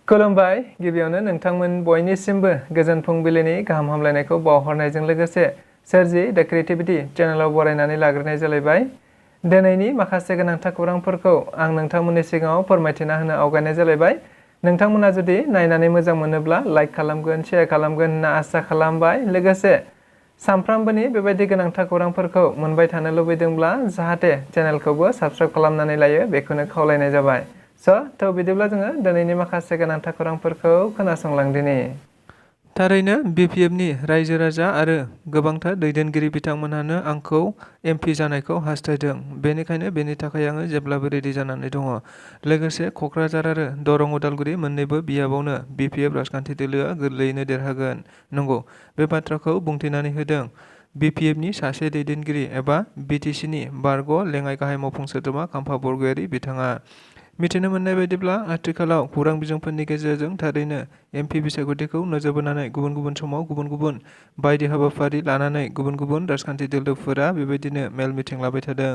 खुलुमबाय गिबियावनो नोंथांमोन बयनिसिमबो गोजोन फुंबिलिनि गाहाम हामलायनायखौ बावहरनायजों लोगोसे सोरजि द क्रिएटिविटी चेनेलाव बरायनानै लाग्रोनाय जालायबाय। दिनैनि माखासे गोनांथार खौरांफोरखौ आं नोंथांमोननि सिगाङाव फोरमायथिना होनो आवगायनाय जालायबाय। नोंथांमोना जुदि नायनानै मोजां मोनोब्ला लाइक खालामगोन, शेयार खालामगोन होनना आसा खालामबाय। लोगोसे सानफ्रामबोनि बेबायदि गोनांथार खौरांफोरखौ मोनबाय थानो लुबैदोंब्ला जाहाथे चेनेलखौबो साबस्क्राइब खालामनानै लायो बेखौनो खावलायनाय जाबाय। थ' बिदिब्ला जोङो दिनैनि माखासे गोनांथार खौरांफोरखौ खोनासंलांदिनि। थारैनो BPFनि रायजो राजा आरो गोबांथार दैदेनगिरि बिथांमोनहानो आंखौ MP जानायखौ हास्थायदों। बेनिखायनो बेनि थाखाय आङो जेब्लाबो रेडि जानानै दङ। लोगोसे क'क्राझार आरो दरं उदालगुरि मोन्नैबो बियाबावनो BPF राजखान्थि दोलोआ गोरलैयैनो देरहागोन। नंगौ, बे बाथ्राखौ बुंथिनानै होदों BPFनि सासे दैदेनगिरि एबा BTCनि बारग' लेङाइ गाहाय मावफुं सोद्रोमा खाम्फा बरगयारी बिथाङा। मिथिनो मोननाय बायदिब्ला आथिखालाव खौरां बिजोंफोरनि गेजेरजों थारैनो MP बिसायख'थिखौ नोजोर बोनानै गुबुन गुबुन समाव गुबुन गुबुन बायदि हाबाफारि लानानै गुबुन गुबुन राजखान्थि दोलोफोरा बेबायदिनो मेल मिटिं लाबाय थादों।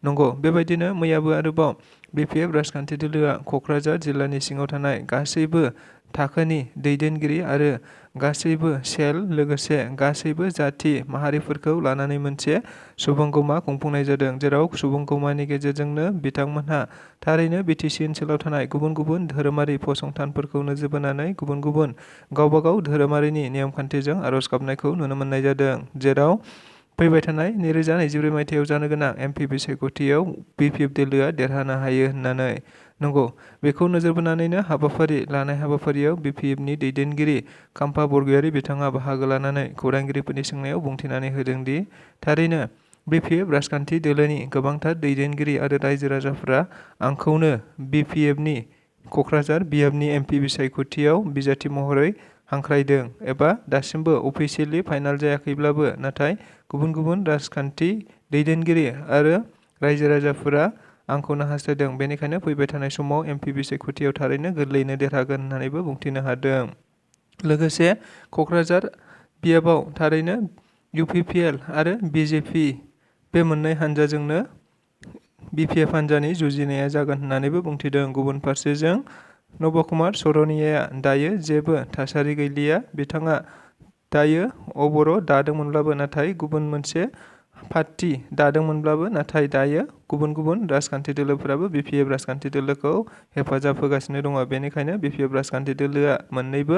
नंगौ, बेबायदिनो मैयाबो आरोबाव BPF राजखान्थि दोलोआ क'क्राझार जिल्लानि सिङाव थानाय गासैबो थाखोनि दैदेनगिरि आरो गासैबो सेल लोगोसे गासैबो जाथि माहारिफोरखौ लानानै मोनसे सुबुंगौमा खुंफुंनाय जादों, जेराव सुबुंगौमानि गेजेरजोंनो बिथांमोनहा थारैनो BTC ओनसोलाव थानाय गुबुन गुबुन धोरोमारि फसंथानफोरखौ नोजोर बोनानै गुबुन गुबुन गावबागाव धोरोमारिनि नेमखान्थिजों आर'ज गाबनायखौ नुनो मोननाय जादों, जेराव फैबाय थानाय 2024 मायथाइयाव जानो गोनां MP बिसायख'थियाव BPF दोलोआ देरहानो हायो होननानै। नंगौ, बेखौ नोजोर बोनानैनो हाबाफारियाव BPFनि दैदेनगिरि खाम्फा बरगयारी बिथाङा बाहागो लानानै खौरांगिरिफोरनि सोंनायाव बुंथिनानै होदों दि थारैनो BPF राजखान्थि दोलोनि गोबांथार दैदेनगिरि आरो रायजो राजाफोरा आंखौनो BPFनि क'क्राझार बियाबनि MP बिसायख'थियाव बिजाथि महरै हांख्रायदों एबा दासिमबो अफिसियेलि फाइनाल जायाखैब्लाबो नाथाय गुबुन गुबुन राजखान्थि दैदेनगिरि आरो रायजो राजाफोरा आंखौनो हास्थायदों। बेनिखायनो फैबाय थानाय समाव MP बिसायख'थियाव थारैनो गोरलैयैनो देरहागोन होननानैबो बुंथिनो हादों। लोगोसे क'क्राझार बियाबाव थारैनो UPPL आरो BJP बे मोननै हानजाजोंनो BPF हानजानि जुजिनाया जागोन होननानैबो बुंथिदों। गुबुन फारसेजों नबकुमार सर'नियाया दायो जेबो थासारि गैलिया। बिथाङा दायो अबर' दादोंमोनब्लाबो नाथाय गुबुन मोनसे पार्टी दादोंमोनब्लाबो नाथाय दायो गुबुन गुबुन राजखान्थि दोलोफोराबो BPF राजखान्थि दोलोखौ हेफाजाब होगासिनो दङ। बेनिखायनो BPF राजखान्थि दोलोआ मोननैबो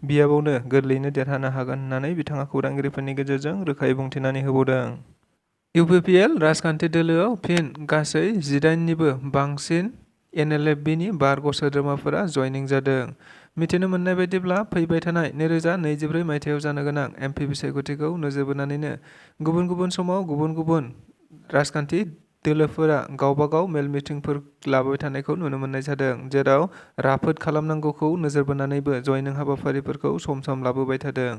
बियाबावनो गोरलैयैनो देरहानो हागोन होननानै बिथाङा खौरांगिरिफोरनि गेजेरजों रोखायै बुंथिनानै होबावदों। UPPL राजखान्थि दोलोआव फिन गासै 18निबो बांसिन NLFBनि बारग' सोद्रोमाफोरा जयनिं जादों। मिथिनो मोननाय बायदिब्ला फैबाय थानाय 2024 मायथाइयाव जानो गोनां MP बिसायख'थिखौ नोजोर बोनानैनो गुबुन गुबुन समाव गुबुन गुबुन राजखान्थि दोलोफोरा गावबागाव मेल मिटिंफोर लाबाय थानायखौ नुनो मोननाय जादों, जेराव राफोद खालामनांगौखौ नोजोर बोनानैबो जयनिं हाबाफारिफोरखौ सम सम लाबोबाय थादों।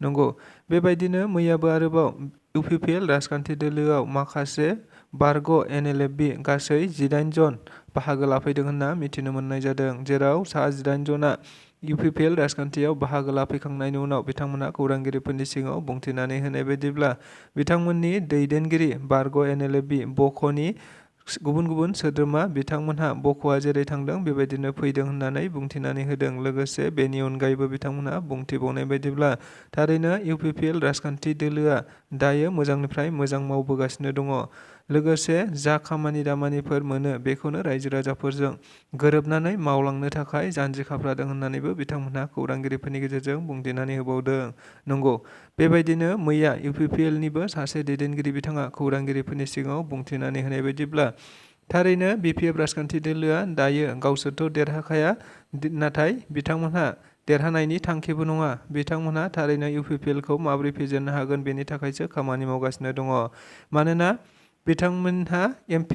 नंगौ, बेबायदिनो मैयाबो आरोबाव UPPL राजखान्थि दोलोआव माखासे बारग' NLFB गासै 18 जन बाहागो लाफैदों होनना मिथिनो मोननाय जादों, जेराव सा 18 जना UPPL राजखान्थियाव बाहागो लाफैखांनायनि उनाव बिथांमोनहा खौरांगिरिफोरनि सिगाङाव बुंथिनानै होनाय बायदिब्ला बिथांमोननि दैदेनगिरि बारग' NLFB बख'नि गुबुन गुबुन सोद्रोमा बिथांमोनहा बख'आ जेरै थांदों बेबायदिनो फैदों होननानै बुंथिनानै होदों। लोगोसे बेनि अनगायैबो बिथांमोनहा बुंथिबावनाय बायदिब्ला थारैनो UPPL राजखान्थि दोलोआ दायो मोजांनिफ्राय मोजां मावबोगासिनो दङ। लोगोसे जा खामानि दामानिफोर मोनो बेखौनो रायजो राजाफोरजों गोरोबनानै मावलांनो थाखाय जानजि खाफ्रादों होननानैबो बिथांमोनहा खौरांगिरिफोरनि गेजेरजों बुंथिनानै होबावदों। नंगौ, बेबायदिनो मैया UPPLनिबो सासे दैदेनगिरि बिथाङा खौरांगिरिफोरनि सिगाङाव बुंथिनानै होनाय बायदिब्ला थारैनो BPF राजखान्थि दोलोआ दायो गावसोरथ' देरहाखाया, नाथाय बिथांमोनहा देरहानायनि थांखिबो नङा। बिथांमोनहा थारैनो UPPLखौ माबोरै फेजेननो हागोन बेनि थाखायसो खामानि मावगासिनो दङ। मानोना बिथांमोनहा MP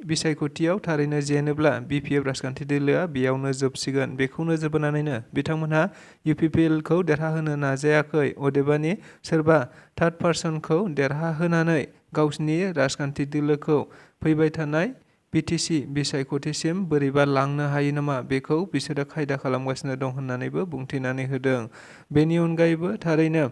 बिसायख'थियाव थारैनो जेनोब्ला BPF राजखान्थि दोलोआ बेयावनो जोबसिगोन। बेखौ नोजोर बोनानैनो बिथांमोनहा UPPLखौ देरहाहोनो नाजायाखै, अदेबानि सोरबा थार्ड पार्सनखौ देरहाहोनानै गावसिनि राजखान्थि दोलोखौ फैबाय थानाय BTC बिसायख'थिसिम बोरैबा लांनो हायो नामा बेखौ बिसोरो खायदा खालामगासिनो दं होननानैबो बुंथिनानै होदों। बेनि अनगायैबो थारैनो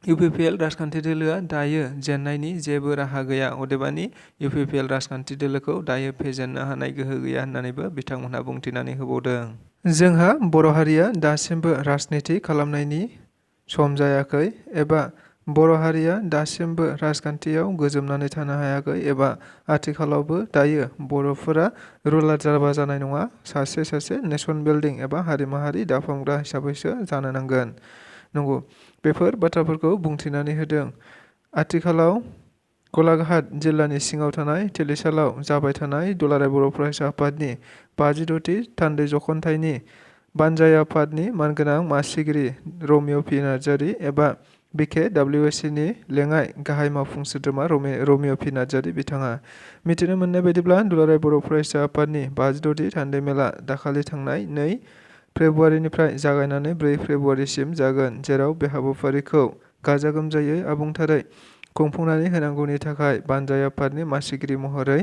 UPPL राजखान्थि दोलोआ दायो जेननायनि जेबो राहा गैया, अदेबानि UPPL राजखान्थि दोलोखौ दायो फेजेननो हानाय गोहो गैया होननानैबो बिथांमोनहा बुंथिनानै होबावदों। जोंहा बर' हारिया दासिमबो राजनिति खालामनायनि सम जायाखै एबा बर' हारिया दासिमबो राजखान्थियाव गोजोमनानै थानो हायाखै एबा आथिखालावबो दायो बर'फोरा रुलार जाबा जानाय नङा, सासे नेसन बिल्डिं एबा हारि माहारि दाफामग्रा हिसाबैसो जानो नांगोन। नंगौ, बेफोर बाथ्राफोरखौ बुंथिनानै होदों। आथिखालाव गलाघाट जिल्लानि सिङाव थानाय तेलिसालाव जाबाय थानाय दुलाराय बर' फरायसा आफादनि 56थि थान्दै जखनथाइनि बानजाय आफादनि मानगोनां मासिगिरि रमिअ पि नार्जारि एबा BKWSनि लेङाइ गाहाय मावफुं सोद्रोमा रमिअ पि नार्जारि बिथाङा मिथिनो मोननाय बायदिब्ला दुलाराय बर' फरायसा आफादनि 56थि थान्दै मेला दाखालि थांनाय 2 फेब्रुवारिनिफ्राय जागायनानै 4 फेब्रुवारिसिम जागोन, जेराव बे हाबाफारिखौ गाजा गोमजायै आबुंथारै खुंफुंनानै होनांगौनि थाखाय बानजाय आफादनि मासिगिरि महरै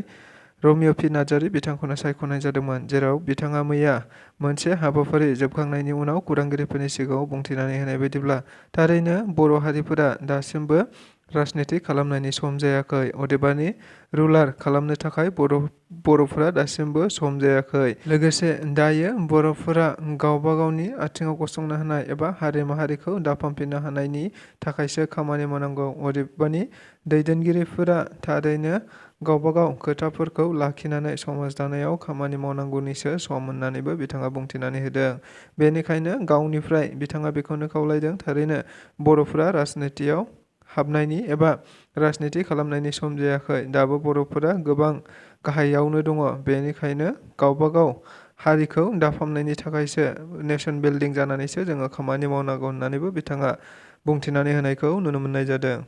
रमिअ पि नार्जारि बिथांखौनो सायख'नाय जादोंमोन, जेराव बिथाङा मैया मोनसे हाबाफारि जोबखांनायनि उनाव खौरांगिरिफोरनि सिगाङाव बुंथिनानै होनाय बायदिब्ला थारैनो बर' हारिफोरा दासिमबो राजनिति खालामनायनि सम जायाखै, अदेबानि रुलार खालामनो थाखाय बर'फोरा दासिमबो सम जायाखै। लोगोसे दायो बर'फोरा गावबा गावनि आथिङाव गसंनो हानाय एबा हारि माहारिखौ दाफामफिननो हानायनि थाखायसो खामानि मावनांगौ, अदेबानि दैदेनगिरिफोरा थारैनो गावबा गाव खोथाफोरखौ लाखिनानै समाज दानायाव खामानि मावनांगौनिसो सम होननानैबो बिथाङा बुंथिनानै होदों। बेनिखायनो गावनिफ्राय बिथाङा बेखौनो खावलायदों, थारैनो बर'फोरा राजनितियाव हाबनायनि एबा राजनिति खालामनायनि सम जायाखै, दाबो बर'फोरा गोबां गाहायावनो दङ, बेनिखायनो गावबा गाव हारिखौ दाफामनायनि थाखायसो नेसन बिल्डिं जानानैसो जोङो खामानि मावनांगौ होननानैबो बिथाङा बुंथिनानै होनायखौ नुनो मोननाय जादों।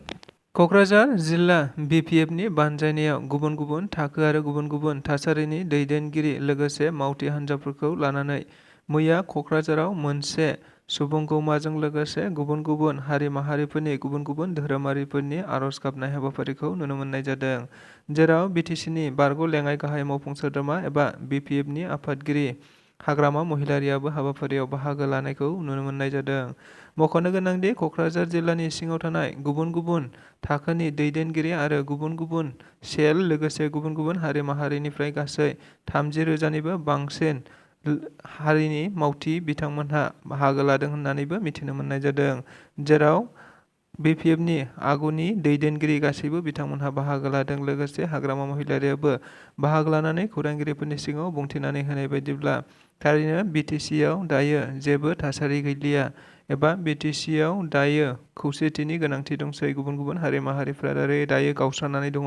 क'क्राझार जिल्ला BPFनि बानजायनायाव गुबुन गुबुन थाखो आरो गुबुन गुबुन थासारिनि दैदेनगिरि लोगोसे मावथि हान्जाफोरखौ लानानै मैया क'क्राझाराव मोनसे सुबुंगौमाजों लोगोसे गुबुन गुबुन हारि माहारिफोरनि गुबुन गुबुन धोरोमारिफोरनि आर'ज गाबनाय हाबाफारिखौ नुनो मोननाय जादों, जेराव BTCनि बारग' लेङाइ गाहाय मावफुं सोद्रोमा एबा BPFनि आफादगिरि हाग्रामा महिलारियाबो हाबाफारियाव बाहागो लानायखौ नुनो मोननाय जादों। मख'नो गोनांदि क'क्राझार जिल्लानि सिङाव थानाय गुबुन गुबुन थाखोनि दैदेनगिरि आरो गुबुन गुबुन सेल लोगोसे गुबुन गुबुन हारि माहारिनिफ्राय गासै 30,000निबो बांसिन हारिनि मावथि बिथांमोनहा बाहागो लादों होननानैबो मिथिनो मोननाय जादों, जेराव BPFनि आगुनि दैदेनगिरि गासैबो बिथांमोनहा बाहागो लादों। लोगोसे हाग्रामा महिलारियाबो बाहागो लानानै खौरांगिरिफोरनि सिगाङाव बुंथिनानै होनाय बायदिब्ला थारैनो BTCआव दायो जेबो थासारि गैलिया एबा BTCआव दायो खौसेथिनि गोनांथि दंसै, गुबुन गुबुन हारि माहारिफ्रा दायो गावस्रानानै दङ,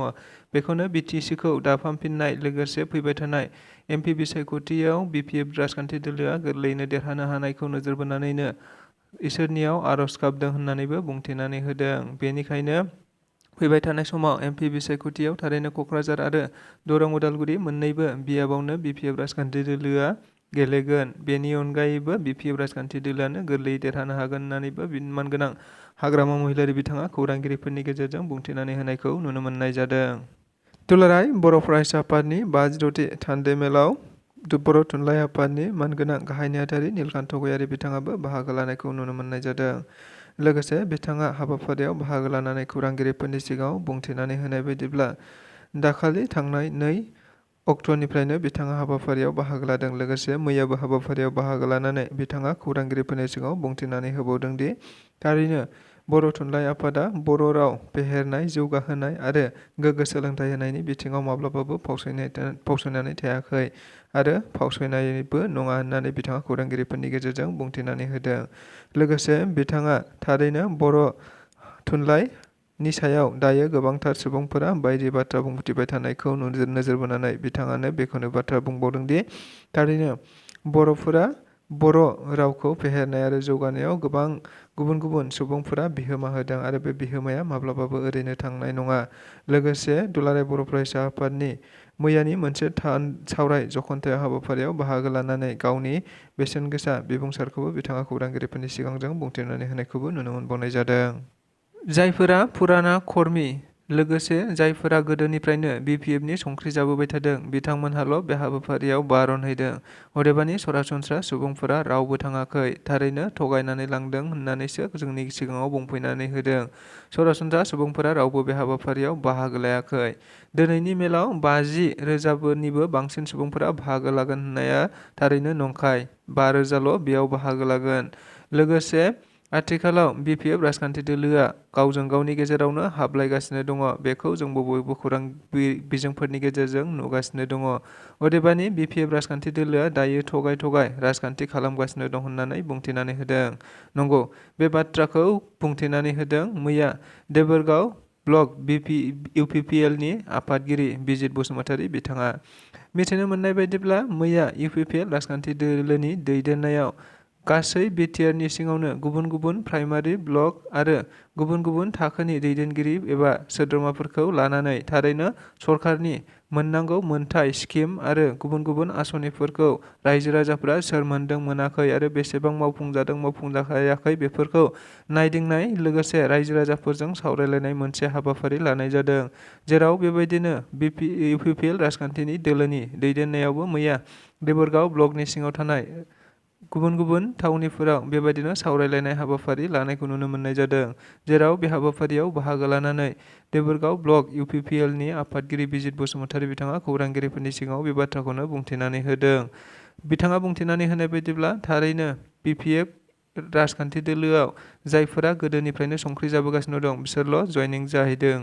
बेखौनो BTCखौ दाफामफिननाय लोगोसे फैबाय थानाय MP बिसायख'थियाव BPF राजखान्थि दोलोआ गोरलैयैनो देरहानो हानायखौ नोजोर बोनानैनो इसोरनियाव आर'ज गाबदों होननानैबो बुंथिनानै होदों। बेनिखायनो फैबाय थानाय समाव MP बिसायख'थियाव थारैनो क'क्राझार आरो दरं उदालगुरि मोननैबो बियाबावनो BPF राजखान्थि दोलोआ गेलेगोन। बेनि अनगायैबो BPF राजखान्थि दोलोआनो गोरलैयै देरहानो हागोन होननानैबो मानगोनां हाग्रामा महिलारि बिथाङा खौरांगिरिफोरनि गेजेरजों बुंथिनानै होनायखौ नुनो मोननाय जादों। दुलाराय बर' फरायसा आफादनि 56थि थान्दै मेलाव बर' थुनलाइ आफादनि मानगोनां गाहाय नेहाथारि नीलकान्त गयारी बिथाङाबो बाहागो लानायखौ नुनो मोननाय जादों। लोगोसे बिथाङा हाबाफारियाव बाहागो लानानै खौरांगिरिफोरनि सिगाङाव बुंथिनानै होनाय बायदिब्ला दाखालि थांनाय 2 अक्ट'निफ्रायनो बिथाङा हाबाफारियाव बाहागो लादों। लोगोसे मैयाबो हाबाफारियाव बाहागो लानानै बिथाङा खौरांगिरिफोरनि सिगाङाव बुंथिनानै होबावदोंदि थारैनो बर' थुनलाइ आफादा बर' राव फेहेरनाय, जौगाहोनाय आरो गोग्गो सोलोंथाइ होनायनि बिथिङाव माब्लाबाबो फावसायनानै थायाखै आरो फावसायनायबो नङा होननानै बिथाङा खौरांगिरिफोरनि गेजेरजों बुंथिनानै होदों। लोगोसे बिथाङा थारैनो बर' थुनलाइनि सायाव दायो गोबांथार सुबुंफोरा बायदि बाथ्रा बुंथिबाय थानायखौ नोजोर बोनानै बिथाङानो बेखौनो बाथ्रा बुंबावदोंदि थारैनो बर'फोरा बर' रावखौ फेहेरनाय आरो जौगानायाव गोबां गुबुन गुबुन सुबुंफोरा बिहोमा होदों आरो बे बिहोमाया माब्लाबाबो ओरैनो थांनाय नङा। लोगोसे दुलाराय बर' फरायसा आफादनि मैयानि मोनसे सावराय जखनथाइ हाबाफारियाव बाहागो लानानै गावनि बेसेन गोसा बिबुंसारखौबो बिथाङा खौरांगिरिफोरनि सिगांजों बुंथिनानै होनायखौबो नुनो मोनबावनाय जादों। जायफोरा फुराना खर्मि लोगोसे जायफोरा गोदोनिफ्रायनो BPFनि संख्रि जाबोबाय थादों बिथांमोनहाल' बे हाबाफारियाव बारन हैदों। अदेबानि सरासनस्रा सुबुंफोरा रावबो थाङाखै, थारैनो थगायनानै लांदों होननानैसो जोंनि सिगाङाव बुंफैनानै होदों। सरासनस्रा सुबुंफोरा रावबो बे हाबाफारियाव बाहागो लायाखै। दिनैनि मेलाव 50,000निबो बांसिन सुबुंफोरा बाहागो लागोन होननाया थारैनो नंखाय। 5,000ल' बेयाव बाहागो लागोन। लोगोसे आथिखालाव BPF राजखान्थि दोलोआ गावजों गावनि गेजेरावनो हाबलायगासिनो दङ। बेखौ जोंबो बयबो खौरां बिजोंफोरनि गेजेरजों नुगासिनो दङ। अदेबानि BPF राजखान्थि दोलोआ दायो थगाय राजखान्थि खालामगासिनो दं होननानै बुंथिनानै होदों। नंगौ, बे बाथ्राखौ बुंथिनानै होदों मैया देबोरगाव ब्लक UPPLनि आफादगिरि बिजित बसुमतारी बिथाङा। मिथिनो मोननाय बायदिब्ला मैया UPPL राजखान्थि दोलोनि दैदेननायाव गासै BTRनि सिङावनो गुबुन गुबुन प्राइमारि ब्लक आरो गुबुन गुबुन थाखोनि दैदेनगिरि एबा सोद्रोमाफोरखौ लानानै थारैनो सरकारनि मोननांगौ मोनथाय स्किम आरो गुबुन गुबुन आसनिफोरखौ रायजो राजाफोरा सोर मोनदों मोनाखै आरो बेसेबां मावफुंजादों मावफुंजायाखै बेफोरखौ नायदिंनाय लोगोसे रायजो राजाफोरजों सावरायलायनाय मोनसे हाबाफारि लानाय जादों। जेराव बेबायदिनो UPPL राजखान्थिनि दोलोनि दैदेननायावबो मैया देबोरगाव ब्लकनि सिङाव थानाय गुबुन गुबुन थावनिफोराव बेबायदिनो सावरायलायनाय हाबाफारि लानायखौ नुनो मोननाय जादों। जेराव बे हाबाफारियाव बाहागो लानानै देबोरगाव ब्लक UPPLनि आफादगिरि बिजित बसुमतारी बिथाङा खौरांगिरिफोरनि सिगाङाव बे बाथ्राखौनो बुंथिनानै होदों। बिथाङा बुंथिनानै होनाय बायदिब्ला थारैनो BPF राजखान्थि दोलोआव जायफोरा गोदोनिफ्रायनो संख्रि जाबोगासिनो दं बिसोरल' जयनिं जाहैदों।